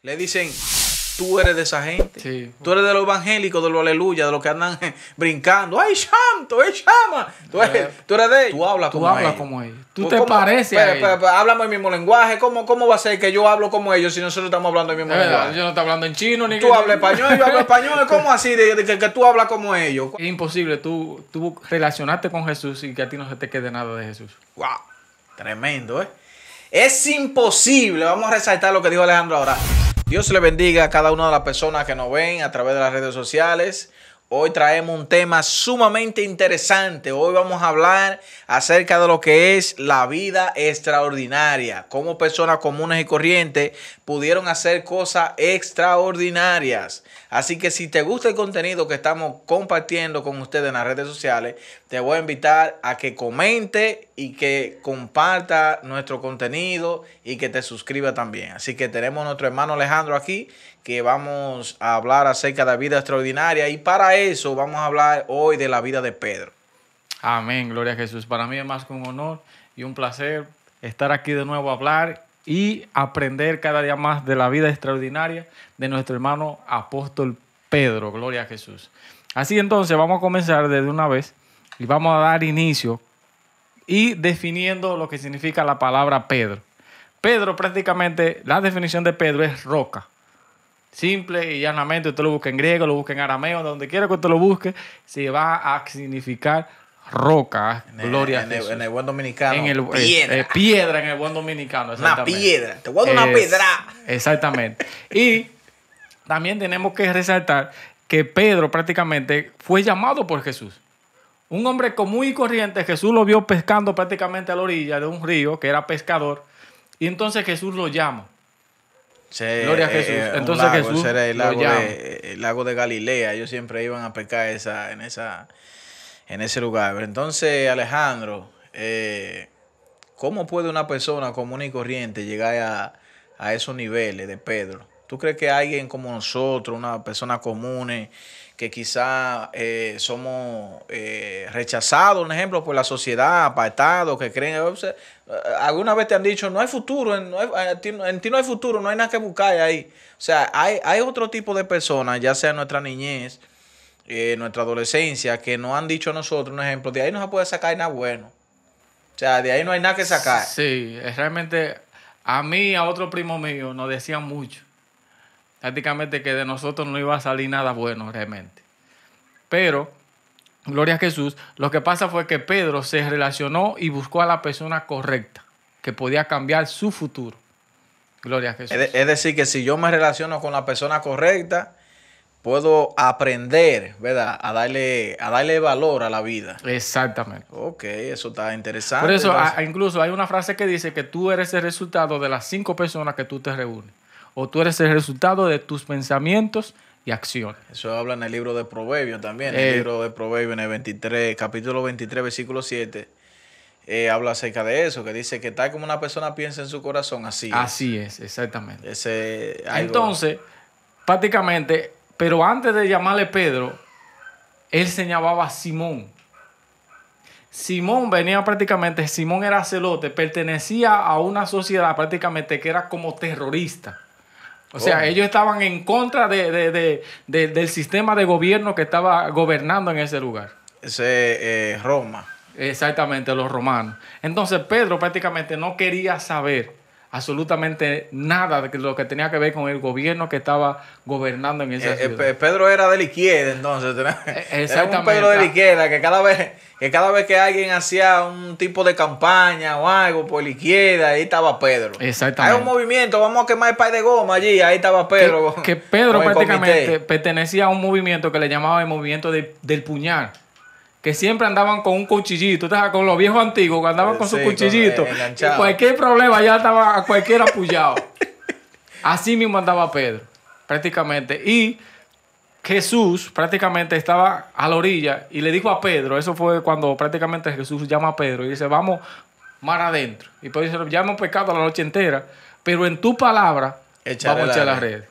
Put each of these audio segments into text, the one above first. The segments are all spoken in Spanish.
Le dicen, tú eres de esa gente. Sí. Tú eres de los evangélicos, de los aleluya, de los que andan brincando. ¡Ay, santo! ¡Ay, chama! Tú eres de ellos. Tú hablas como ellos. Como ellos. Tú te pareces a ellos. Háblame el mismo lenguaje. ¿Cómo va a ser que yo hablo como ellos si nosotros estamos hablando el mismo lenguaje? Yo no estoy hablando en chino ni tú hablas español, yo hablo español. ¿Cómo así que tú hablas como ellos? Es imposible tú relacionarte con Jesús y que a ti no se te quede nada de Jesús. ¡Wow! Tremendo, ¿eh? Es imposible. Vamos a resaltar lo que dijo Alejandro ahora. Dios le bendiga a cada una de las personas que nos ven a través de las redes sociales. Hoy traemos un tema sumamente interesante. Hoy vamos a hablar acerca de lo que es la vida extraordinaria. Cómo personas comunes y corrientes pudieron hacer cosas extraordinarias. Así que si te gusta el contenido que estamos compartiendo con ustedes en las redes sociales, te voy a invitar a que comente y que comparta nuestro contenido y que te suscriba también. Así que tenemos a nuestro hermano Alejandro aquí, que vamos a hablar acerca de la vida extraordinaria, y para eso vamos a hablar hoy de la vida de Pedro. Amén, gloria a Jesús. Para mí es más que un honor y un placer estar aquí de nuevo a hablar y aprender cada día más de la vida extraordinaria de nuestro hermano apóstol Pedro, gloria a Jesús. Así entonces vamos a comenzar desde una vez y vamos a dar inicio y definiendo lo que significa la palabra Pedro. Pedro, prácticamente, la definición de Pedro es roca. Simple y llanamente, usted lo busca en griego, lo busca en arameo, donde quiera que usted lo busque, se va a significar roca. Gloria a Jesús. En el buen dominicano, piedra. Piedra en el buen dominicano. Una piedra. Te voy a dar una piedra. Exactamente. Y también tenemos que resaltar que Pedro prácticamente fue llamado por Jesús. Un hombre común y corriente, Jesús lo vio pescando prácticamente a la orilla de un río, que era pescador, y entonces Jesús lo llama. Sí, gloria a Jesús. Entonces lago, Jesús era el lago, lo llama. El lago de Galilea. Ellos siempre iban a pescar en ese lugar. Pero entonces, Alejandro, ¿cómo puede una persona común y corriente llegar a esos niveles de Pedro? ¿Tú crees que alguien como nosotros, una persona común, que quizá somos rechazados, un ejemplo, por la sociedad, apartados, que creen, alguna vez te han dicho, no hay futuro, en ti no hay futuro, no hay nada que buscar ahí? O sea, hay otro tipo de personas, ya sea nuestra niñez, nuestra adolescencia, que nos han dicho a nosotros, un ejemplo, de ahí no se puede sacar nada bueno. O sea, de ahí no hay nada que sacar. Sí, realmente a mí y a otro primo mío nos decían mucho. Prácticamente que de nosotros no iba a salir nada bueno realmente. Pero, gloria a Jesús, lo que pasa fue que Pedro se relacionó y buscó a la persona correcta, que podía cambiar su futuro. Gloria a Jesús. Es decir, que si yo me relaciono con la persona correcta, puedo aprender, ¿verdad?, a darle valor a la vida. Exactamente. Ok, eso está interesante. Por eso, incluso hay una frase que dice que tú eres el resultado de las 5 personas que tú te reúnes. O tú eres el resultado de tus pensamientos y acciones. Eso habla en el libro de Proverbios también. El libro de Proverbios en el 23, capítulo 23, versículo 7. Habla acerca de eso, que dice que tal como una persona piensa en su corazón, así es. Así es, exactamente. Entonces, prácticamente, pero antes de llamarle Pedro, él se llamaba Simón. Simón venía prácticamente, Simón era celote, pertenecía a una sociedad prácticamente que era como terrorista. O sea, ellos estaban en contra del sistema de gobierno que estaba gobernando en ese lugar. Roma. Exactamente, los romanos. Entonces Pedro prácticamente no quería saber absolutamente nada de lo que tenía que ver con el gobierno que estaba gobernando en esa ciudad. Pedro era de la izquierda, entonces. Exactamente. Era un Pedro de la izquierda que cada vez que alguien hacía un tipo de campaña o algo por la izquierda, ahí estaba Pedro. Exactamente. Hay un movimiento, vamos a quemar el pay de goma allí, ahí estaba Pedro. Que Pedro prácticamente pertenecía a un movimiento que le llamaban el movimiento del puñal. Que siempre andaban con un cuchillito, con los viejos antiguos, que andaban con su cuchillito. Y cualquier problema ya estaba a cualquiera apoyado. Así mismo andaba Pedro, prácticamente. Y Jesús prácticamente estaba a la orilla y le dijo a Pedro, eso fue cuando prácticamente Jesús llama a Pedro y dice, vamos mar adentro. Y Pedro dice, ya hemos pescado la noche entera, pero en tu palabra vamos a echar la red.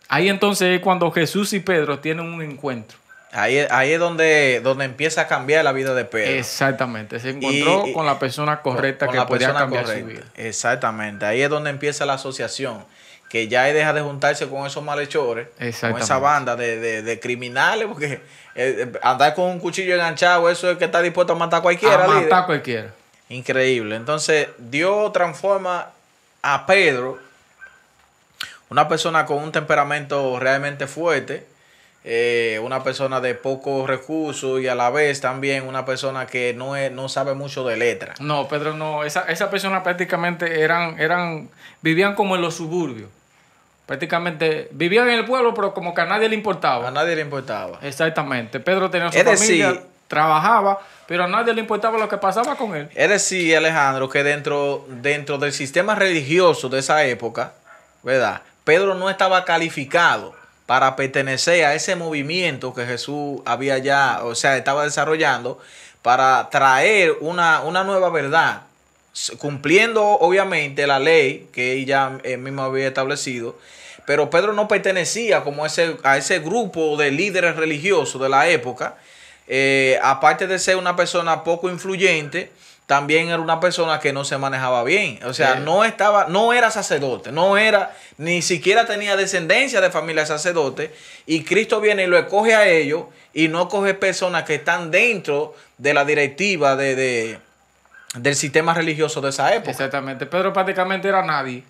Ahí entonces es cuando Jesús y Pedro tienen un encuentro. Ahí es donde empieza a cambiar la vida de Pedro. Exactamente. Se encontró con la persona correcta que podía cambiar su vida. Exactamente. Ahí es donde empieza la asociación. que ya deja de juntarse con esos malhechores, con esa banda de criminales, porque andar con un cuchillo enganchado, eso es que está dispuesto a matar a cualquiera. A matar a cualquiera. Increíble. Entonces, Dios transforma a Pedro, una persona con un temperamento realmente fuerte, una persona de pocos recursos y a la vez también una persona que no sabe mucho de letra. No, Pedro no. Esa persona prácticamente vivían como en los suburbios. Prácticamente vivían en el pueblo, pero como que a nadie le importaba. A nadie le importaba. Exactamente. Pedro tenía su familia, trabajaba, pero a nadie le importaba lo que pasaba con él. Es decir, Alejandro, que dentro del sistema religioso de esa época, ¿verdad? Pedro no estaba calificado para pertenecer a ese movimiento que Jesús había ya, o sea, estaba desarrollando para traer una nueva verdad, cumpliendo obviamente la ley que ella mismo había establecido. Pero Pedro no pertenecía como a ese grupo de líderes religiosos de la época. Aparte de ser una persona poco influyente, también era una persona que no se manejaba bien. O sea, no era sacerdote, ni siquiera tenía descendencia de familia sacerdote. Y Cristo viene y lo escoge a ellos y no coge personas que están dentro de la directiva del sistema religioso de esa época. Exactamente. Pedro prácticamente era nadie.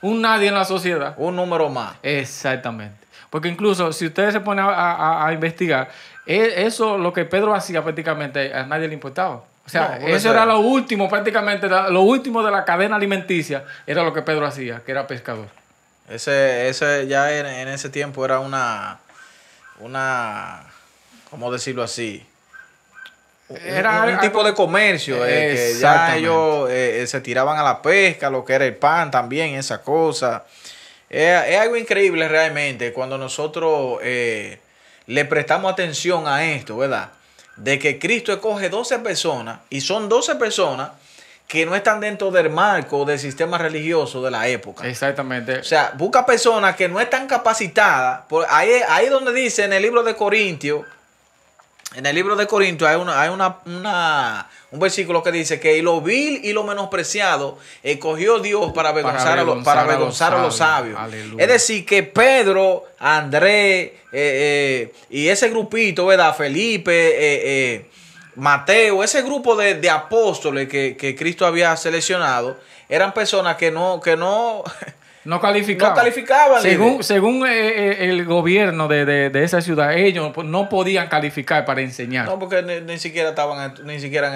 Un nadie en la sociedad. Un número más. Exactamente. Porque incluso si ustedes se ponen a investigar, eso lo que Pedro hacía prácticamente a nadie le importaba. O sea, eso era lo último, prácticamente lo último de la cadena alimenticia, era lo que Pedro hacía, que era pescador. Ese ya en ese tiempo era una, ¿cómo decirlo así? Era un tipo de comercio, que ya ellos se tiraban a la pesca, lo que era el pan también, esa cosa. Es algo increíble realmente cuando nosotros le prestamos atención a esto, ¿verdad? De que Cristo escoge 12 personas y son 12 personas que no están dentro del marco del sistema religioso de la época. Exactamente. O sea, busca personas que no están capacitadas. Ahí donde dice en el libro de Corintios, hay un versículo que dice que lo vil y lo menospreciado escogió Dios para avergonzar a los sabios. Aleluya. Es decir, que Pedro, Andrés y ese grupito, ¿verdad? Felipe, Mateo, ese grupo de apóstoles que Cristo había seleccionado, eran personas que no calificaban. Según el gobierno de esa ciudad, ellos no podían calificar para enseñar. No, porque ni siquiera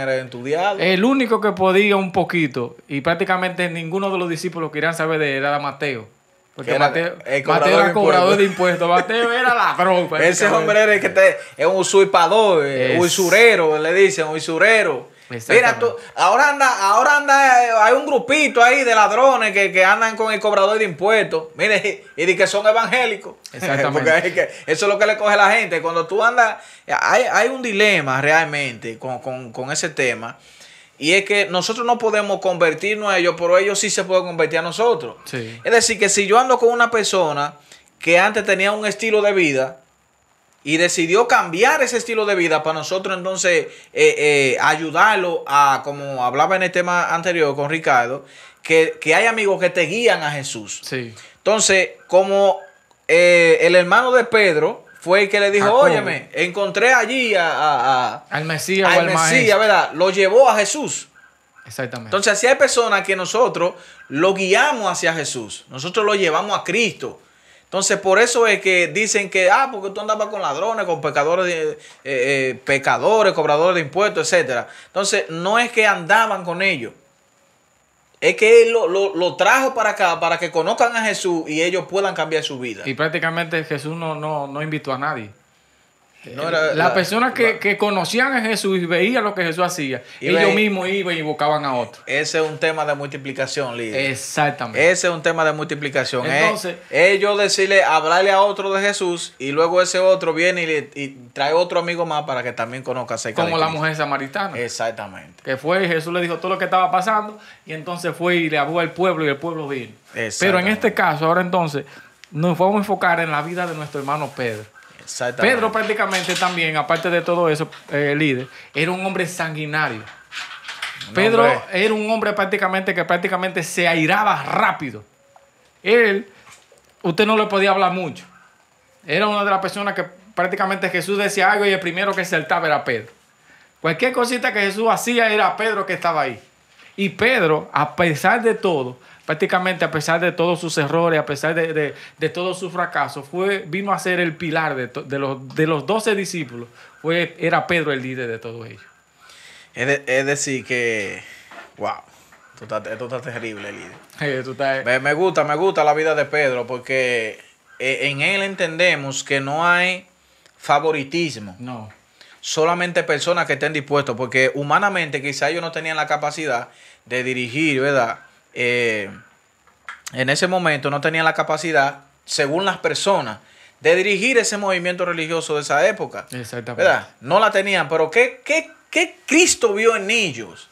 eran estudiados. El único que podía un poquito, y prácticamente ninguno de los discípulos querían saber de él, era Mateo. Porque Mateo era cobrador de impuestos. Mateo era ladrón. Ese hombre era es un usurpador, usurero, le dicen, usurero. Mira, ahora anda, hay un grupito ahí de ladrones que andan con el cobrador de impuestos. Mire, y de que son evangélicos. Exactamente. Porque eso es lo que le coge a la gente. Cuando tú andas, hay un dilema realmente con ese tema. Y es que nosotros no podemos convertirnos a ellos, pero ellos sí se pueden convertir a nosotros. Sí. Es decir, que si yo ando con una persona que antes tenía un estilo de vida y decidió cambiar ese estilo de vida para nosotros entonces ayudarlo a, como hablaba en el tema anterior con Ricardo, que hay amigos que te guían a Jesús. Sí. Entonces, como el hermano de Pedro fue el que le dijo, óyeme, encontré allí al Mesías o al Maestro, ¿verdad? Lo llevó a Jesús. Exactamente. Entonces, así hay personas que nosotros lo guiamos hacia Jesús. Nosotros lo llevamos a Cristo. Entonces, por eso es que dicen que, porque tú andabas con ladrones, con pecadores, cobradores de impuestos, etcétera. Entonces, no es que andaban con ellos. Es que Él lo trajo para acá, para que conozcan a Jesús y ellos puedan cambiar su vida. Y prácticamente Jesús no invitó a nadie. Las personas que conocían a Jesús y veían lo que Jesús hacía, ellos mismos iban y buscaban a otros. Ese es un tema de multiplicación, líder. Exactamente. Ese es un tema de multiplicación. Entonces, ellos hablarle a otro de Jesús y luego ese otro viene y trae otro amigo más para que también conozca acerca de Cristo. Como la mujer samaritana. Exactamente. Que fue y Jesús le dijo todo lo que estaba pasando y entonces fue y le habló al pueblo y el pueblo vino. Pero en este caso, ahora entonces, nos vamos a enfocar en la vida de nuestro hermano Pedro. Pedro prácticamente también, aparte de todo eso, líder, era un hombre sanguinario. Pedro era un hombre prácticamente se airaba rápido. Él usted no le podía hablar mucho. Era una de las personas que prácticamente Jesús decía algo y el primero que saltaba era Pedro. Cualquier cosita que Jesús hacía era Pedro que estaba ahí. Y Pedro, a pesar de todo, prácticamente a pesar de todos sus errores, a pesar de todos sus fracasos, vino a ser el pilar de los 12 discípulos. Era Pedro el líder de todos ellos. Es decir que, wow, esto está terrible, líder. Me gusta la vida de Pedro porque en él entendemos que no hay favoritismo. No. Solamente personas que estén dispuestas, porque humanamente quizá ellos no tenían la capacidad de dirigir, ¿verdad? En ese momento no tenían la capacidad, según las personas, de dirigir ese movimiento religioso de esa época. Exactamente. ¿Verdad? No la tenían, pero ¿qué Cristo vio en ellos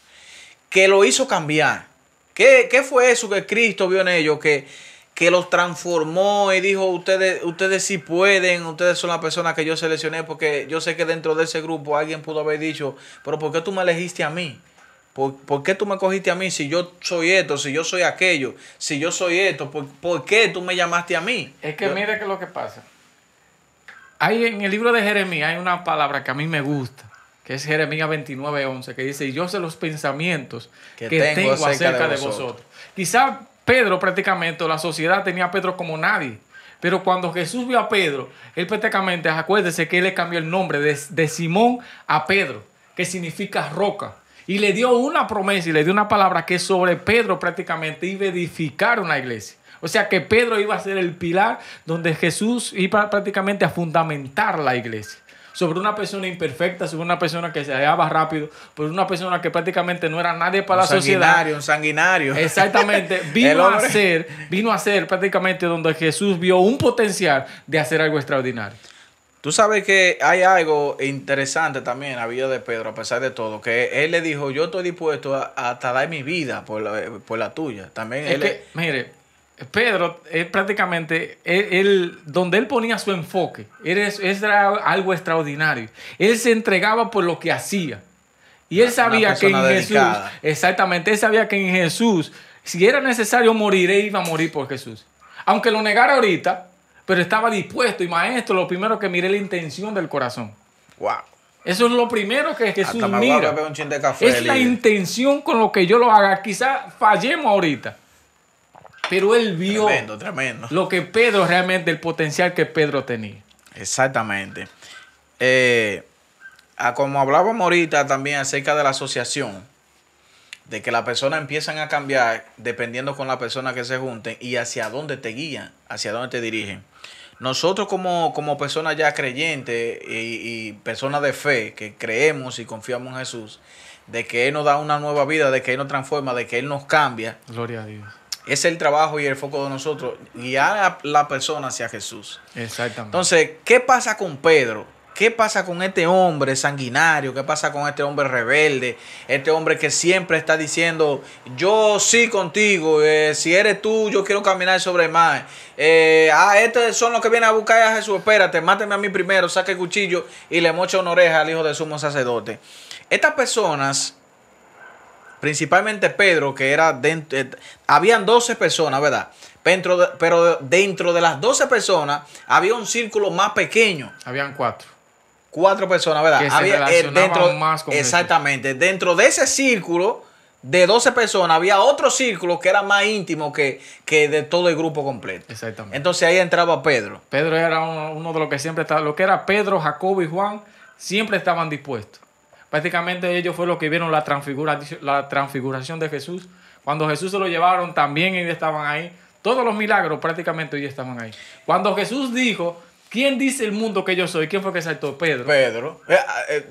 que lo hizo cambiar? ¿Qué fue eso que Cristo vio en ellos que los transformó y dijo, ustedes sí pueden, ustedes son las personas que yo seleccioné? Porque yo sé que dentro de ese grupo alguien pudo haber dicho, pero ¿por qué tú me elegiste a mí? ¿Por qué tú me cogiste a mí si yo soy esto, si yo soy aquello, si yo soy esto? ¿Por qué tú me llamaste a mí? Es que mire qué es lo que pasa. Hay en el libro de Jeremías hay una palabra que a mí me gusta, que es Jeremías 29:11, que dice, yo sé los pensamientos que tengo acerca de vosotros. Quizá Pedro prácticamente, la sociedad tenía a Pedro como nadie. Pero cuando Jesús vio a Pedro, él prácticamente, acuérdese que él le cambió el nombre de Simón a Pedro, que significa roca. Y le dio una promesa y le dio una palabra que sobre Pedro prácticamente iba a edificar una iglesia. O sea que Pedro iba a ser el pilar donde Jesús iba prácticamente a fundamentar la iglesia. Sobre una persona imperfecta, sobre una persona que se hallaba rápido, por una persona que prácticamente no era nadie para la sociedad. Un sanguinario. Exactamente. Vino a ser prácticamente donde Jesús vio un potencial de hacer algo extraordinario. Tú sabes que hay algo interesante también en la vida de Pedro, a pesar de todo, que él le dijo, yo estoy dispuesto a dar mi vida por la tuya. También mire, Pedro, prácticamente, donde él ponía su enfoque, era algo extraordinario. Él se entregaba por lo que hacía. Y él sabía que en dedicada. Jesús, exactamente, él sabía que en Jesús, si era necesario morir, él iba a morir por Jesús. Aunque lo negara ahorita, pero estaba dispuesto. Y maestro, lo primero que miré es la intención del corazón. Wow. Eso es lo primero que Jesús mira. Un chin de café, es la intención con lo que yo lo haga. Quizás fallemos ahorita. Pero él vio tremendo. lo que Pedro realmente, el potencial que Pedro tenía. Exactamente. Como hablábamos ahorita también acerca de la asociación, de que las personas empiezan a cambiar dependiendo con la persona que se junten y hacia dónde te guían, hacia dónde te dirigen. Nosotros como personas ya creyentes y personas de fe que creemos y confiamos en Jesús, de que Él nos da una nueva vida, de que Él nos transforma, de que Él nos cambia. Gloria a Dios. Es el trabajo y el foco de nosotros, guiar a la persona hacia Jesús. Exactamente. Entonces, ¿qué pasa con Pedro? ¿Qué pasa con este hombre sanguinario? ¿Qué pasa con este hombre rebelde? Este hombre que siempre está diciendo, yo sí contigo, si eres tú, yo quiero caminar sobre el mar. Estos son los que vienen a buscar a Jesús, espérate, máteme a mí primero, saque el cuchillo y le mocha una oreja al hijo del sumo sacerdote. Estas personas, principalmente Pedro, que era habían 12 personas, ¿verdad? Pero dentro de las 12 personas había un círculo más pequeño. Habían 4 personas, ¿verdad? Que se relacionaban más con exactamente. Jesús. Dentro de ese círculo de 12 personas había otro círculo que era más íntimo que de todo el grupo completo. Exactamente. Entonces ahí entraba Pedro. Pedro era uno de los que siempre estaba, lo que era Pedro, Jacobo y Juan, siempre estaban dispuestos. Prácticamente ellos fueron los que vieron la transfiguración de Jesús. Cuando Jesús se lo llevaron, también ellos estaban ahí. Todos los milagros prácticamente ellos estaban ahí. Cuando Jesús dijo, ¿quién dice el mundo que yo soy? ¿Quién fue que saltó? Pedro.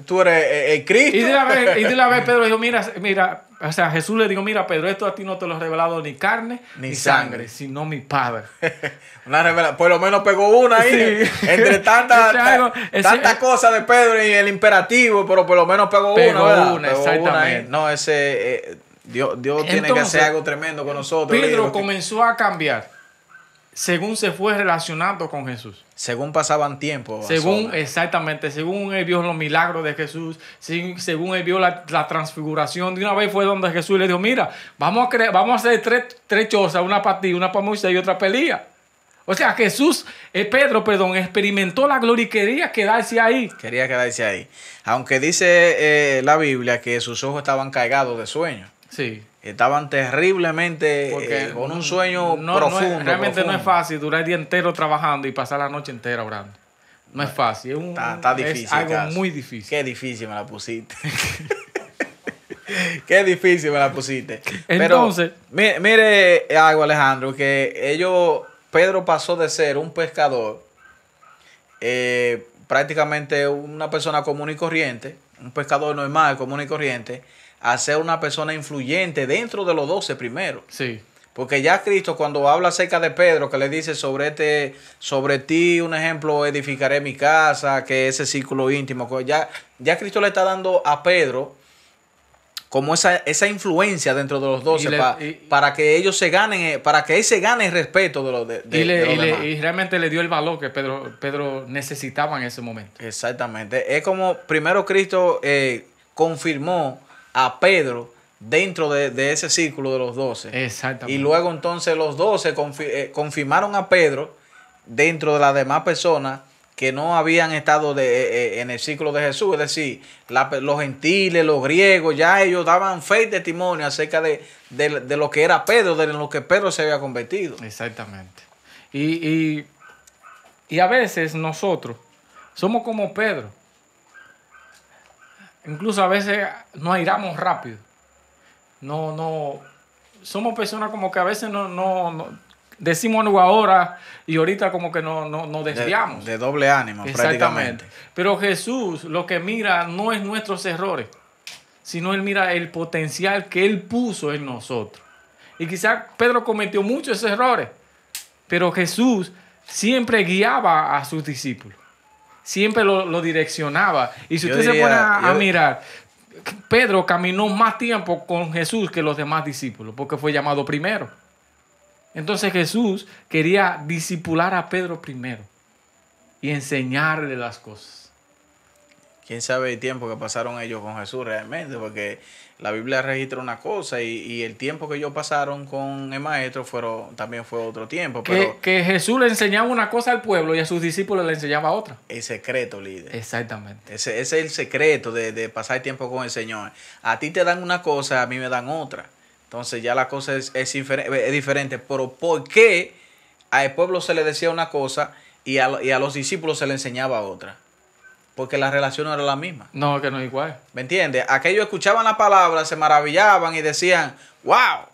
Tú eres el Cristo. Y de la vez Pedro dijo, mira, o sea, Jesús le dijo, mira, Pedro, esto a ti no te lo he revelado ni carne ni sangre, sino mi Padre. Una revelación. Por lo menos pegó una ahí. Sí. Entre tantas cosas de Pedro y el imperativo, pero por lo menos pegó una, exactamente. No, Dios tiene que hacer algo tremendo con nosotros. Pedro comenzó a cambiar según se fue relacionando con Jesús. Según pasaban tiempo. Exactamente. Según él vio los milagros de Jesús. Según él vio la transfiguración. De una vez fue donde Jesús le dijo, mira, vamos a hacer tres chozas. Una para ti, una para Moisés y otra para Elías. O sea, Pedro, experimentó la gloria y quería quedarse ahí. Quería quedarse ahí. Aunque dice la Biblia que sus ojos estaban cargados de sueño. Sí. Estaban terriblemente con un sueño profundo. Realmente no es fácil durar el día entero trabajando y pasar la noche entera orando. No es fácil. Está difícil. Es algo muy difícil. Qué difícil me la pusiste. Qué difícil me la pusiste. Entonces, pero, mire algo, Alejandro, que Pedro pasó de ser un pescador, prácticamente una persona común y corriente, un pescador normal, común y corriente, a ser una persona influyente dentro de los 12 primero. Sí. Porque ya Cristo, cuando habla acerca de Pedro, que le dice sobre ti, un ejemplo, edificaré mi casa, que ese círculo íntimo, ya Cristo le está dando a Pedro como esa influencia dentro de los 12 para que ellos se ganen, para que él se gane el respeto de los demás. Y realmente le dio el valor que Pedro necesitaba en ese momento. Exactamente. Es como primero Cristo confirmó a Pedro dentro de ese círculo de los 12. Exactamente. Y luego entonces los 12 confirmaron a Pedro dentro de las demás personas que no habían estado en el círculo de Jesús. Es decir, los gentiles, los griegos, ya ellos daban fe y testimonio acerca de lo que era Pedro, de lo que Pedro se había convertido. Exactamente. Y a veces nosotros somos como Pedro. Incluso a veces nos airamos rápido. No, somos personas como que a veces no decimos algo ahora y ahorita como que nos desviamos. De doble ánimo, prácticamente. Pero Jesús lo que mira no es nuestros errores, sino Él mira el potencial que Él puso en nosotros. Y quizás Pedro cometió muchos errores, pero Jesús siempre guiaba a sus discípulos. Siempre lo direccionaba. Y si usted se pone a mirar, Pedro caminó más tiempo con Jesús que los demás discípulos, porque fue llamado primero. Entonces Jesús quería discipular a Pedro primero y enseñarle las cosas. ¿Quién sabe el tiempo que pasaron ellos con Jesús realmente? Porque la Biblia registra una cosa y el tiempo que ellos pasaron con el maestro también fue otro tiempo. Pero que Jesús le enseñaba una cosa al pueblo y a sus discípulos le enseñaba otra. El secreto, líder. Exactamente. Ese es el secreto de pasar tiempo con el Señor. A ti te dan una cosa, a mí me dan otra. Entonces ya la cosa es diferente. Pero ¿por qué al pueblo se le decía una cosa y a los discípulos se le enseñaba otra? Porque la relación no era la misma. No, que no es igual. ¿Me entiendes? Aquellos escuchaban la palabra, se maravillaban y decían, wow,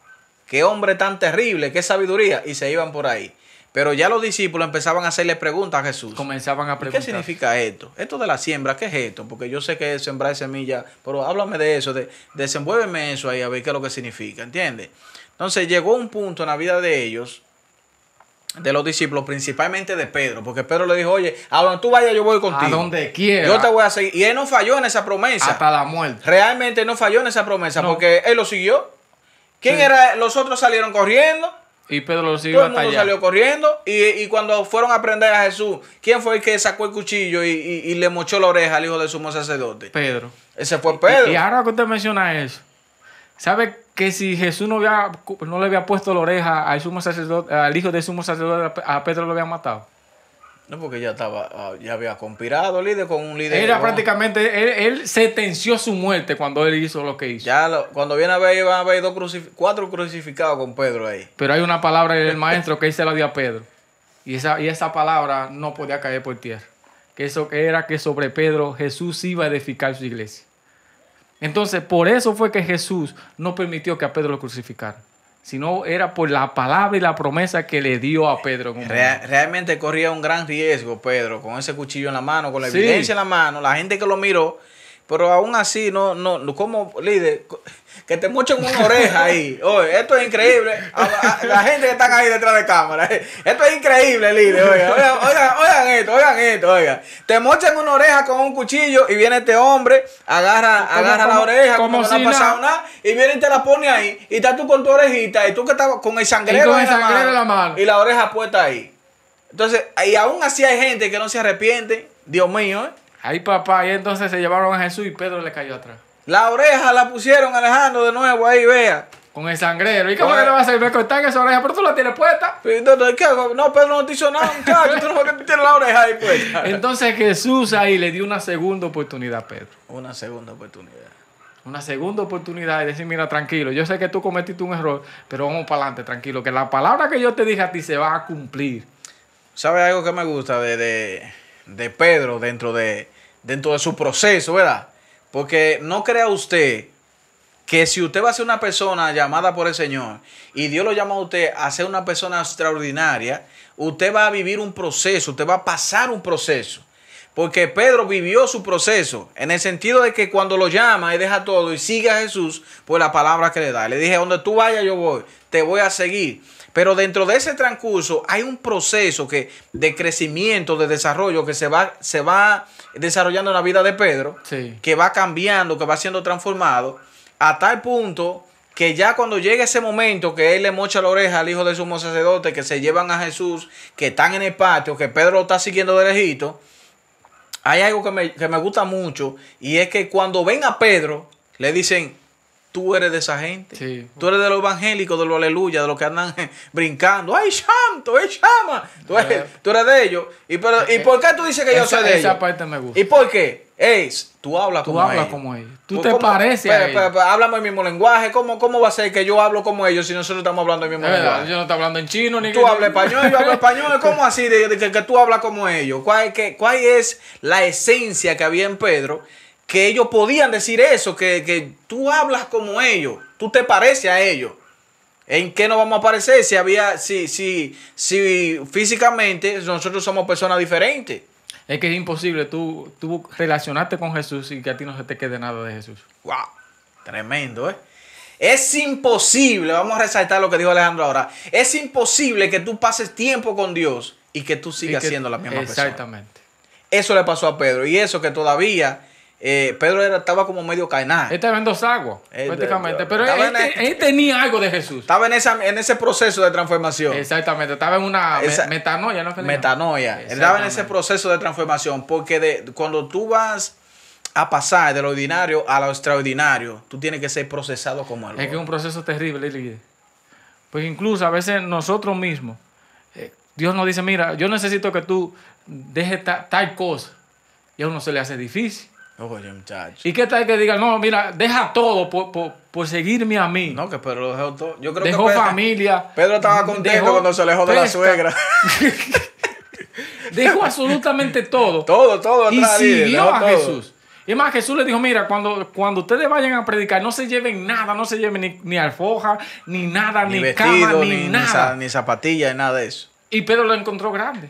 qué hombre tan terrible, qué sabiduría. Y se iban por ahí. Pero ya los discípulos empezaban a hacerle preguntas a Jesús. Comenzaban a preguntar. ¿Qué significa esto? Esto de la siembra, ¿qué es esto? Porque yo sé que es sembrar semilla, pero háblame de eso, desenvuélveme eso ahí a ver qué es lo que significa, ¿entiendes? Entonces llegó un punto en la vida de ellos, de los discípulos, principalmente de Pedro, porque Pedro le dijo, oye, a donde tú vayas yo voy contigo. A donde quiera. Yo te voy a seguir. Y él no falló en esa promesa. Hasta la muerte. Realmente no falló en esa promesa, No. porque él lo siguió. ¿Quién era? Los otros salieron corriendo. Y Pedro lo siguió Todo el hasta mundo allá. salió corriendo y cuando fueron a aprender a Jesús, ¿quién fue el que sacó el cuchillo y le mochó la oreja al hijo del sumo sacerdote? Pedro. Ese fue Pedro. Y ahora que usted menciona eso, ¿sabe que si Jesús no le había puesto la oreja al sumo sacerdote, al hijo del sumo sacerdote, a Pedro lo habían matado? No, porque ya había conspirado líder con un líder. Era prácticamente, él sentenció su muerte cuando él hizo lo que hizo. Cuando viene a ver, iban a haber 4 crucificados con Pedro ahí. Pero hay una palabra del maestro que él se la dio a Pedro. Y esa palabra no podía caer por tierra. Que eso era que sobre Pedro Jesús iba a edificar su iglesia. Entonces, por eso fue que Jesús no permitió que a Pedro lo crucificaran. Sino era por la palabra y la promesa que le dio a Pedro. Realmente corría un gran riesgo Pedro, con ese cuchillo en la mano, con la evidencia en la mano, la gente que lo miró, pero aún así, no como líder, que te mochen una oreja ahí. Oye, esto es increíble. La gente que están ahí detrás de cámara, esto es increíble, líder. Oigan esto. Te mochan una oreja con un cuchillo y viene este hombre, agarra la oreja como si no ha pasado nada y viene y te la pone ahí. Y estás tú con tu orejita y tú que estás con el sangrero en la mano y la oreja puesta ahí. Entonces, y aún así hay gente que no se arrepiente. Dios mío, Ay, papá, y entonces se llevaron a Jesús y Pedro le cayó atrás. La oreja la pusieron, Alejandro, de nuevo ahí, vea. Con el sangrero. ¿Y qué le va a hacer? Me cortan esa oreja, pero tú la tienes puesta. ¿Qué hago? No, Pedro no te hizo nada, muchacho. Tú no tienes la oreja ahí puesta. Entonces Jesús ahí le dio una segunda oportunidad a Pedro. Una segunda oportunidad. Una segunda oportunidad y decir, mira, tranquilo, yo sé que tú cometiste un error, pero vamos para adelante, tranquilo, que la palabra que yo te dije a ti se va a cumplir. ¿Sabe algo que me gusta de Pedro dentro de su proceso, verdad? Porque no crea usted que si usted va a ser una persona llamada por el Señor y Dios lo llama a usted a ser una persona extraordinaria, usted va a vivir un proceso, usted va a pasar un proceso. Porque Pedro vivió su proceso en el sentido de que cuando lo llama y deja todo y sigue a Jesús, pues la palabra que le da. Le dije, donde tú vayas yo voy, te voy a seguir. Pero dentro de ese transcurso hay un proceso de crecimiento, de desarrollo que se va desarrollando en la vida de Pedro, sí, que va cambiando, que va siendo transformado, a tal punto que ya cuando llega ese momento que él le mocha la oreja al hijo de sumo sacerdote, que se llevan a Jesús, que están en el patio, que Pedro lo está siguiendo de lejito, hay algo que me gusta mucho y es que cuando ven a Pedro, le dicen, tú eres de esa gente. Sí. Tú eres de los evangélicos, de los aleluya, de los que andan brincando. ¡Ay, santo! ¡Ay, chama! Tú eres de ellos. ¿Y por qué tú dices que yo soy de ellos? Esa parte me gusta. ¿Y por qué? Tú hablas como ellos. Tú te pareces a ellos. Hablamos el mismo lenguaje. ¿Cómo va a ser que yo hablo como ellos si nosotros estamos hablando el mismo lenguaje? Yo no estoy hablando en chino ni tú hablas español, yo hablo español. ¿Cómo así de que tú hablas como ellos? ¿Cuál es la esencia que había en Pedro? Que ellos podían decir eso, que tú hablas como ellos, tú te pareces a ellos. ¿En qué nos vamos a parecer? Si físicamente nosotros somos personas diferentes. Es que es imposible tú relacionarte con Jesús y que a ti no se te quede nada de Jesús. ¡Wow! Tremendo, ¿eh? Es imposible, vamos a resaltar lo que dijo Alejandro ahora, es imposible que tú pases tiempo con Dios y que tú sigas siendo la misma persona. Exactamente. Eso le pasó a Pedro y eso que todavía... Pedro estaba como medio cainado. Él estaba en dos aguas, prácticamente. Pero él tenía algo de Jesús. Estaba en ese proceso de transformación. Exactamente. Estaba en una metanoia, ¿no? Metanoia. Él estaba en ese proceso de transformación. Porque cuando tú vas a pasar de lo ordinario a lo extraordinario, tú tienes que ser procesado como algo. Es que es un proceso terrible, líder. Pues incluso a veces nosotros mismos, Dios nos dice, mira, yo necesito que tú dejes tal cosa. Y a uno se le hace difícil. Oye, muchacho. ¿Y qué tal que diga, no, mira, deja todo por seguirme a mí? No, que Pedro lo dejó todo. Yo creo dejó que familia. Pedro estaba contento cuando se alejó de la suegra. Dejó absolutamente todo. Todo atrás. Y siguió a Jesús. Y más, Jesús le dijo, mira, cuando ustedes vayan a predicar, no se lleven nada, no se lleven ni alfoja, ni nada, ni vestido, cama, ni nada. Ni zapatillas, ni nada de eso. Y Pedro lo encontró grande.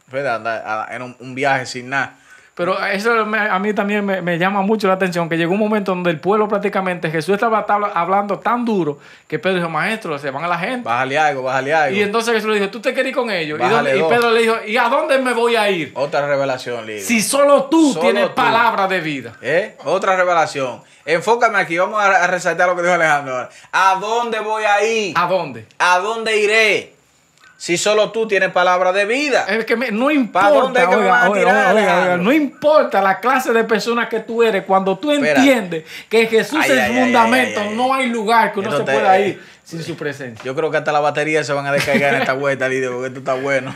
Era un viaje sin nada. Pero eso a mí también me llama mucho la atención, que llegó un momento donde el pueblo prácticamente, Jesús estaba hablando tan duro que Pedro dijo, maestro, se van a la gente. Bájale algo. Y entonces Jesús le dijo, ¿tú te quieres ir con ellos? Y Pedro le dijo, ¿y a dónde me voy a ir? Otra revelación, líder. Si solo tú tienes palabra de vida. Otra revelación. Enfócame aquí, vamos a resaltar lo que dijo Alejandro. ¿A dónde voy a ir? ¿A dónde? ¿A dónde iré? Si solo tú tienes palabra de vida. Es que no importa. ¿Para dónde es que me van a tirar, oiga, no importa la clase de persona que tú eres. Cuando tú entiendes que Jesús es el fundamento, no hay lugar que uno se pueda ir sin su presencia. Yo creo que hasta las baterías se van a descargar en esta vuelta, líder, porque esto está bueno.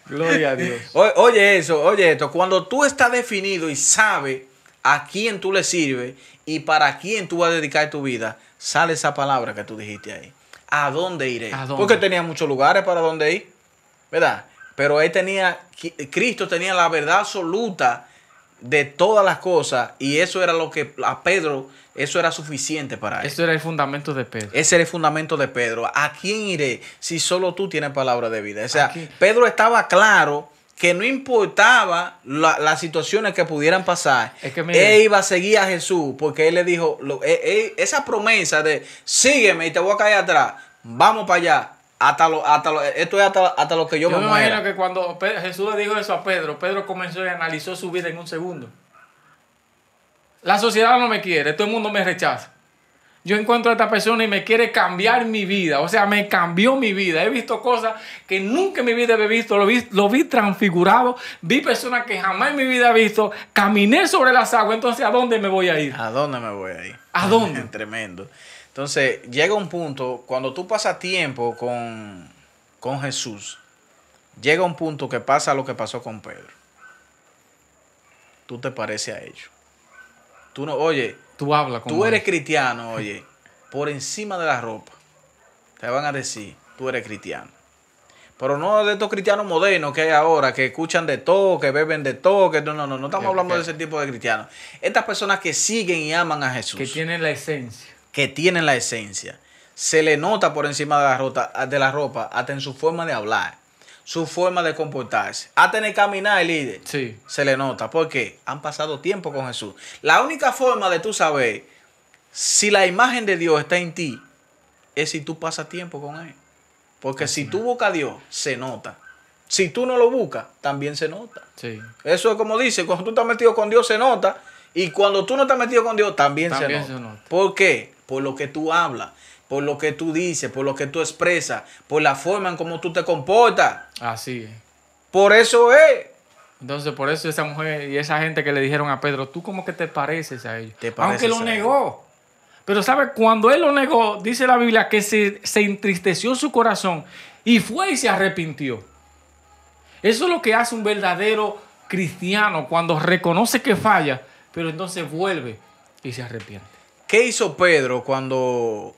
Gloria a Dios. Oye esto. Cuando tú estás definido y sabes a quién tú le sirves y para quién tú vas a dedicar tu vida, sale esa palabra que tú dijiste ahí. ¿A dónde iré? Porque tenía muchos lugares para dónde ir, ¿verdad? Pero Cristo tenía la verdad absoluta de todas las cosas y eso era lo que a Pedro, eso era suficiente para él. Eso era el fundamento de Pedro. Ese era el fundamento de Pedro. ¿A quién iré si solo tú tienes palabra de vida? O sea, Pedro estaba claro que no importaba las situaciones que pudieran pasar, él iba a seguir a Jesús, porque él le dijo, esa promesa de sígueme y te voy a caer atrás, vamos para allá, esto es hasta lo que yo me muera. Me imagino que cuando Jesús le dijo eso a Pedro, Pedro comenzó y analizó su vida en un segundo. La sociedad no me quiere, todo el mundo me rechaza. Yo encuentro a esta persona y me quiere cambiar mi vida. O sea, me cambió mi vida. He visto cosas que nunca en mi vida he visto. Lo vi transfigurado. Vi personas que jamás en mi vida he visto. Caminé sobre las aguas. Entonces, ¿a dónde me voy a ir? ¿A dónde me voy a ir? ¿A dónde? Tremendo. Entonces, llega un punto, cuando tú pasas tiempo con Jesús, llega un punto que pasa lo que pasó con Pedro. Tú te pareces a ellos. Tú no, oye, tú eres cristiano, oye, por encima de la ropa. Te van a decir, tú eres cristiano. Pero no de estos cristianos modernos que hay ahora, que escuchan de todo, que beben de todo, que no estamos hablando de ese tipo de cristianos. Estas personas que siguen y aman a Jesús. Que tienen la esencia. Que tienen la esencia. Se le nota por encima de la ropa, hasta en su forma de hablar, su forma de comportarse. Hasta en el caminar, el líder. Sí. Se le nota. Porque han pasado tiempo con Jesús. La única forma de tú saber si la imagen de Dios está en ti es si tú pasas tiempo con Él. Porque si tú buscas a Dios, se nota. Si tú no lo buscas, también se nota. Sí. Eso es como dice, cuando tú estás metido con Dios se nota. Y cuando tú no estás metido con Dios, también se nota. ¿Por qué? Por lo que tú hablas, por lo que tú dices, por lo que tú expresas, por la forma en cómo tú te comportas. Así es. Por eso es. Entonces, por eso esa mujer y esa gente que le dijeron a Pedro, tú como que te pareces a ellos. Aunque lo negó. Pero ¿sabe? Cuando él lo negó, dice la Biblia que se entristeció su corazón y fue y se arrepintió. Eso es lo que hace un verdadero cristiano cuando reconoce que falla, pero entonces vuelve y se arrepiente. ¿Qué hizo Pedro cuando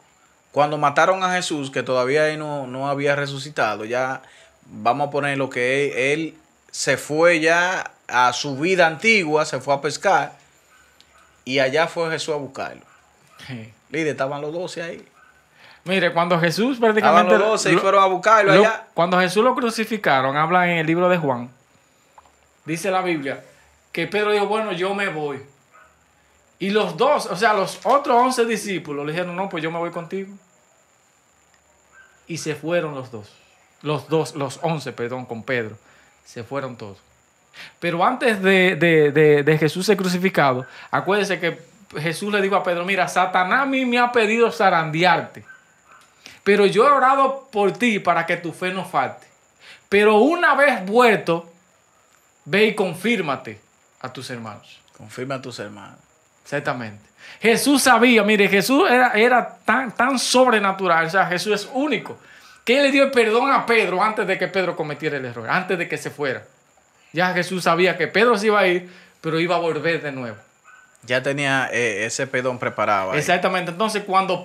mataron a Jesús, que todavía él no había resucitado? Ya vamos a poner lo que él se fue ya a su vida antigua, se fue a pescar y allá fue Jesús a buscarlo. Sí. Líder, estaban los 12 ahí. Mire, cuando Jesús prácticamente... Estaban los 12 y fueron a buscarlo allá. Cuando Jesús lo crucificaron, habla en el libro de Juan, dice la Biblia, que Pedro dijo, bueno, yo me voy. Y los dos, o sea, los otros 11 discípulos le dijeron, no, pues yo me voy contigo. Y se fueron los 11, perdón, con Pedro. Se fueron todos. Pero antes de Jesús ser crucificado, acuérdense que Jesús le dijo a Pedro, mira, Satanás a mí me ha pedido zarandearte, pero yo he orado por ti para que tu fe no falte. Pero una vez vuelto, ve y confírmate a tus hermanos. Confirma a tus hermanos. Exactamente. Jesús sabía, mire, Jesús era tan sobrenatural, o sea, Jesús es único, que él le dio el perdón a Pedro antes de que Pedro cometiera el error, antes de que se fuera. Ya Jesús sabía que Pedro se iba a ir, pero iba a volver de nuevo. Ya tenía ese perdón preparado ahí. Exactamente. Entonces, cuando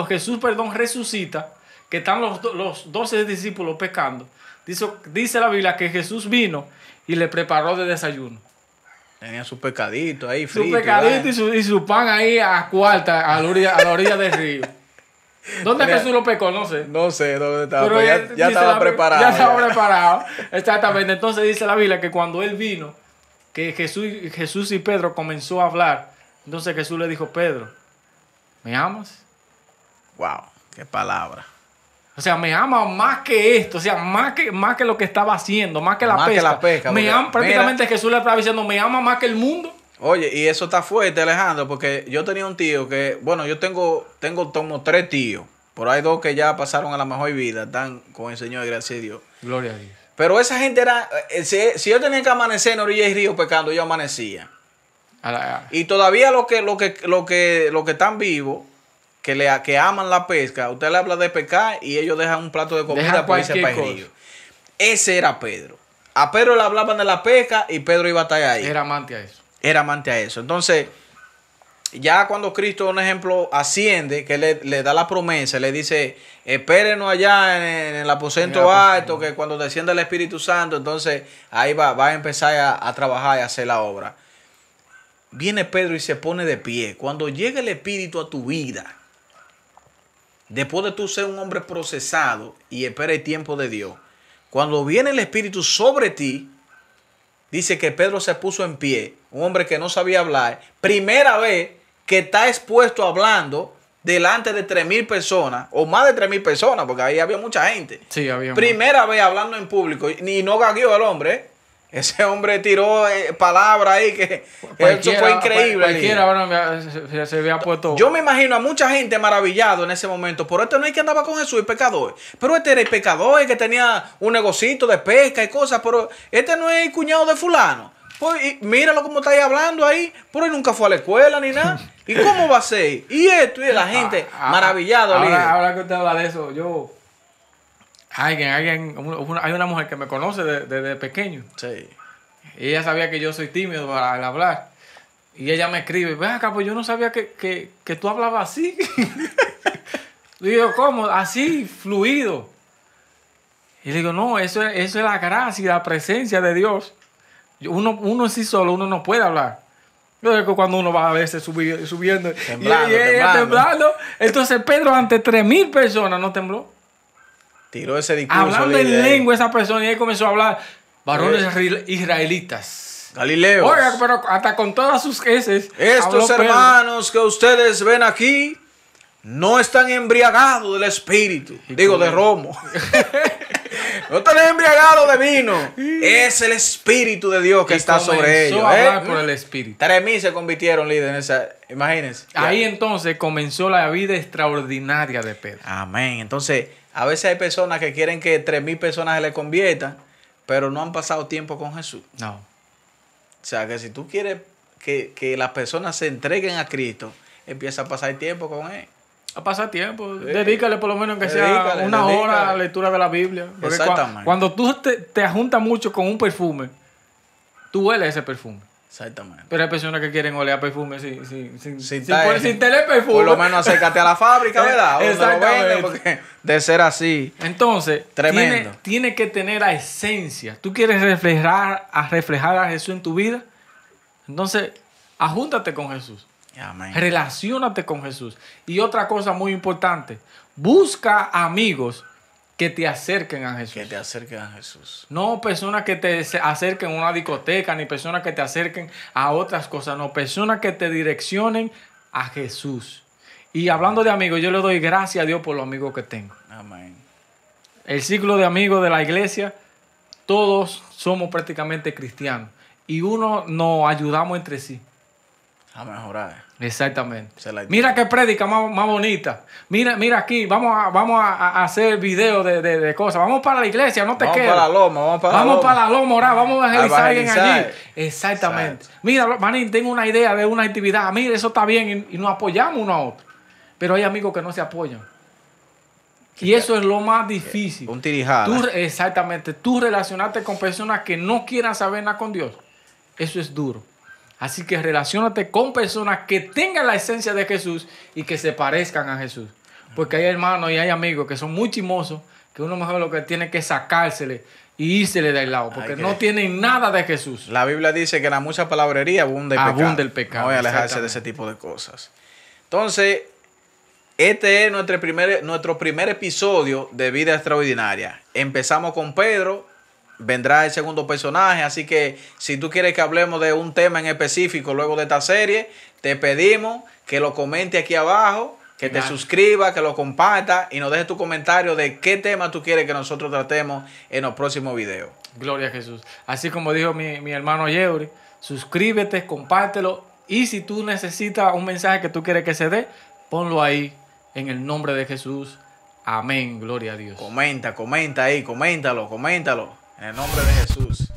Jesús, resucita, que están los 12 discípulos pecando, dice la Biblia que Jesús vino y le preparó de desayuno. Tenía su pecadito ahí frito. Su pecadito y su pan ahí a cuarta, a la orilla del río. ¿Dónde Jesús lo pecó? No sé. No sé dónde estaba, pero ya estaba preparado. Ya estaba preparado. Exactamente. Entonces dice la Biblia que cuando él vino, que Jesús y Pedro comenzó a hablar, entonces Jesús le dijo, Pedro, ¿me amas? Wow, qué palabra. O sea, me ama más que esto, o sea, más que lo que estaba haciendo, más que la pesca. Prácticamente Jesús le estaba diciendo, me ama más que el mundo. Oye, y eso está fuerte, Alejandro, porque yo tenía un tío que, bueno, yo tengo como 3 tíos. Por ahí 2 que ya pasaron a la mejor vida, están con el Señor, gracias a Dios. Gloria a Dios. Pero esa gente era, si yo tenía que amanecer en orilla del río pecando, yo amanecía. Y todavía los que están vivos, que aman la pesca, usted le habla de pescar y ellos dejan un plato de comida para irse para el río. Ese era Pedro. A Pedro le hablaban de la pesca y Pedro iba a estar ahí. Era amante a eso. Era amante a eso. Entonces, ya cuando Cristo, un ejemplo, asciende, que le da la promesa, le dice, espérenos allá en el aposento alto, que cuando descienda el Espíritu Santo, entonces ahí va a empezar a trabajar y a hacer la obra. Viene Pedro y se pone de pie. Cuando llega el Espíritu a tu vida, después de tú ser un hombre procesado y espera el tiempo de Dios, cuando viene el Espíritu sobre ti, dice que Pedro se puso en pie, un hombre que no sabía hablar, primera vez que está expuesto hablando delante de 3,000 personas, o más de 3,000 personas, porque ahí había mucha gente. Sí, había primera vez hablando en público, y no gagueó el hombre, ¿eh? Ese hombre tiró palabras ahí que eso fue increíble. Cualquiera se había puesto. Yo me imagino a mucha gente maravillado en ese momento. Pero este no es que andaba con Jesús, el pecador. Pero este era el pecador, que tenía un negocito de pesca y cosas. Pero este no es el cuñado de fulano. Pues, y míralo como está ahí hablando ahí. Pero él nunca fue a la escuela ni nada. ¿Y cómo va a ser? Y esto, y la gente maravillado. Ahora que usted habla de eso, hay una mujer que me conoce desde pequeño. Sí. Y ella sabía que yo soy tímido al hablar. Y ella me escribe, ven acá, pues yo no sabía que tú hablabas así. Digo, ¿cómo? Así, fluido. Y le digo, no, eso es la gracia y la presencia de Dios. Uno sí solo, uno no puede hablar. Yo creo que cuando uno va a veces subiendo temblando. Entonces Pedro ante 3,000 personas no tembló. Tiró ese discurso. Hablando en lengua esa persona y él comenzó a hablar. Varones israelitas. Galileo. Oiga, pero hasta con todas sus heces. Estos hermanos que ustedes ven aquí no están embriagados del espíritu. Digo, de romo. No están embriagados de vino. Es el espíritu de Dios que está sobre ellos. Comenzó a hablar por el espíritu. 3,000 se convirtieron, líder, en esa. Imagínense. Ahí entonces comenzó la vida extraordinaria de Pedro. Amén. Entonces, a veces hay personas que quieren que 3,000 personas se le conviertan, pero no han pasado tiempo con Jesús. No. O sea, que si tú quieres que las personas se entreguen a Cristo, empieza a pasar tiempo con Él. A pasar tiempo. Sí. Dedícale por lo menos que sea una hora a la lectura de la Biblia. Porque exactamente. Cuando tú te juntas mucho con un perfume, tú hueles ese perfume. Exactamente. Pero hay personas que quieren oler a perfume sin tener perfume. Por lo menos acércate a la fábrica, ¿verdad? Exactamente. Porque de ser así. Entonces, tremendo. Tiene que tener la esencia. ¿Tú quieres reflejar a Jesús en tu vida? Entonces, ajúntate con Jesús. Amén. Relaciónate con Jesús. Y otra cosa muy importante, busca amigos que te acerquen a Jesús. Que te acerquen a Jesús. No personas que te acerquen a una discoteca, ni personas que te acerquen a otras cosas. No, personas que te direccionen a Jesús. Y hablando de amigos, yo le doy gracias a Dios por los amigos que tengo. Amén. El ciclo de amigos de la iglesia, todos somos prácticamente cristianos. Y uno nos ayudamos entre sí. A mejorar. Exactamente. Mira qué prédica más bonita. Mira aquí, vamos a hacer videos de cosas. Vamos para la iglesia, no te quedes. Vamos para la loma, orar, vamos a evangelizar a alguien allí. Exactamente. Exacto. Mira, Manín, tengo una idea de una actividad. Mira, eso está bien y nos apoyamos uno a otro. Pero hay amigos que no se apoyan. Y eso es lo más difícil. Un tirijada. Exactamente. Tú relacionarte con personas que no quieran saber nada con Dios. Eso es duro. Así que relaciónate con personas que tengan la esencia de Jesús y que se parezcan a Jesús. Porque hay hermanos y hay amigos que son muy chismosos, que uno mejor lo que tiene que sacársele y írsele del lado, porque no tienen nada de Jesús. La Biblia dice que la mucha palabrería abunda el pecado. No voy a alejarse de ese tipo de cosas. Entonces, este es nuestro primer episodio de Vida Extraordinaria. Empezamos con Pedro. Vendrá el segundo personaje, así que si tú quieres que hablemos de un tema en específico luego de esta serie, te pedimos que lo comente aquí abajo, que te suscribas, que lo compartas y nos dejes tu comentario de qué tema tú quieres que nosotros tratemos en los próximos videos. Gloria a Jesús. Así como dijo mi hermano Yeuri, suscríbete, compártelo y si tú necesitas un mensaje que tú quieres que se dé, ponlo ahí en el nombre de Jesús. Amén. Gloria a Dios. Comenta ahí, coméntalo. En el nombre de Jesús.